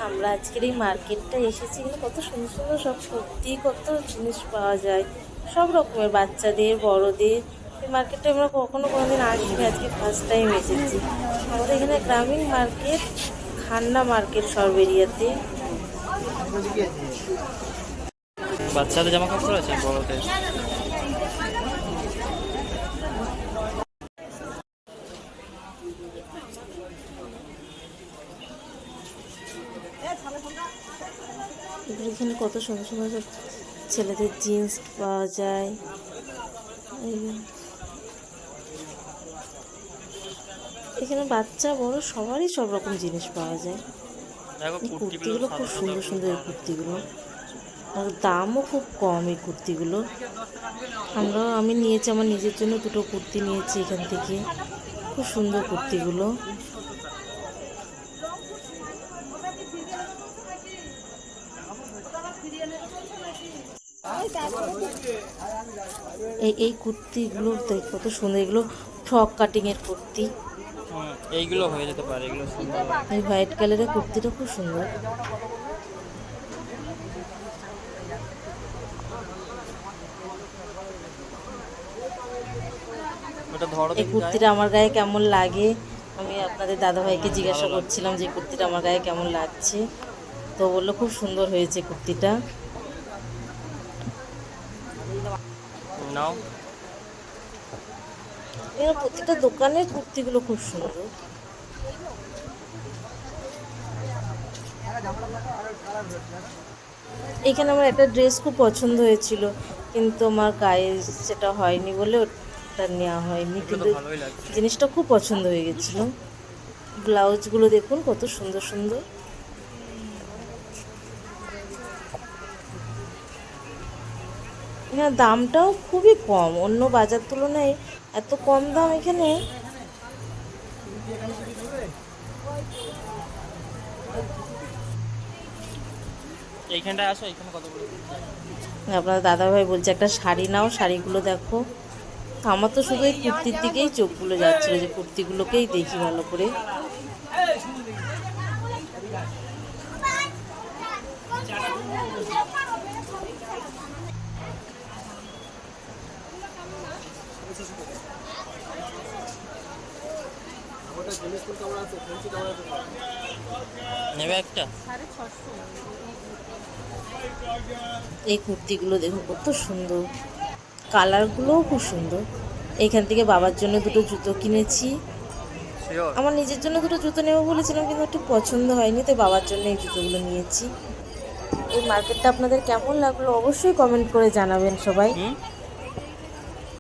আমরা আজকের এই মার্কেটটা এসেছি, কিন্তু কত সুন্দর সুন্দর সব কুর্তি, কত জিনিস পাওয়া যায় সব রকমের, বাচ্চাদের বড়দের। এই মার্কেটটা আমরা কখনো কোনোদিন আসিনি, আজকে ফার্স্ট টাইম এসেছি। আমাদের এখানে গ্রামীণ মার্কেট, খান্না মার্কেট সব এরিয়াতে। বাচ্চাদের জামা কাপড় আছে, বড়দের। এখানে কত সুন্দর সুন্দর সব ছেলেদের জিন্স পাওয়া যায়। এখানে বাচ্চা বড় সবারই সব রকম জিনিস পাওয়া যায়। এই কুর্তিগুলো খুব সুন্দর সুন্দর, এই কুর্তিগুলো, আর দামও খুব কম এই কুর্তিগুলো। আমি নিয়েছি, আমার নিজের জন্য দুটো কুর্তি নিয়েছি এখান থেকে। খুব সুন্দর কুর্তিগুলো। এই কুর্তিগুলো কত সুন্দর, এগুলো ফ্রক কাটিং এর কুর্তি। এইগুলো হয়ে যেতে পারে, এগুলো সুন্দর। এই হোয়াইট কালারের কুর্তিটা খুব সুন্দর। এই কুর্তিটা আমার গায়ে কেমন লাগে, আমি আপনাদের দাদাভাইকে জিজ্ঞাসা করছিলাম যে কুর্তিটা আমার গায়ে কেমন লাগছে, তো বললো খুব সুন্দর হয়েছে কুর্তিটা। প্রতিটা দোকানের কুর্তিগুলো খুব সুন্দর। এখানে আমার একটা ড্রেস খুব পছন্দ হয়েছিল, কিন্তু আমার গায়ে সেটা হয়নি বলে ওটা নেওয়া হয়নি, কিন্তু জিনিসটা খুব পছন্দ হয়ে গেছিল। ব্লাউজগুলো দেখুন কত সুন্দর সুন্দর। এখানে দামটাও খুবই কম, অন্য বাজার তুলনায় এত কম দাম এখানে। এইখানটায় আসো, এখানে কত করে? আপনার দাদাভাই বলছে একটা শাড়ি নাও, শাড়িগুলো দেখো। আমার তো শুধু এই কুর্তির দিকেই চোখগুলো যাচ্ছিলো, যে কুর্তিগুলোকেই দেখি ভালো করে। নেবে একটা? এই কুর্তিগুলো দেখুন কত সুন্দর, কালারগুলোও খুব সুন্দর। এইখান থেকে বাবার জন্য দুটো জুতো কিনেছি। আমার নিজের জন্য দুটো জুতো নেবো বলেছিলাম, কিন্তু একটু পছন্দ হয়নি, তাই বাবার জন্য এই জুতোগুলো নিয়েছি। এই মার্কেটটা আপনাদের কেমন লাগলো অবশ্যই কমেন্ট করে জানাবেন সবাই।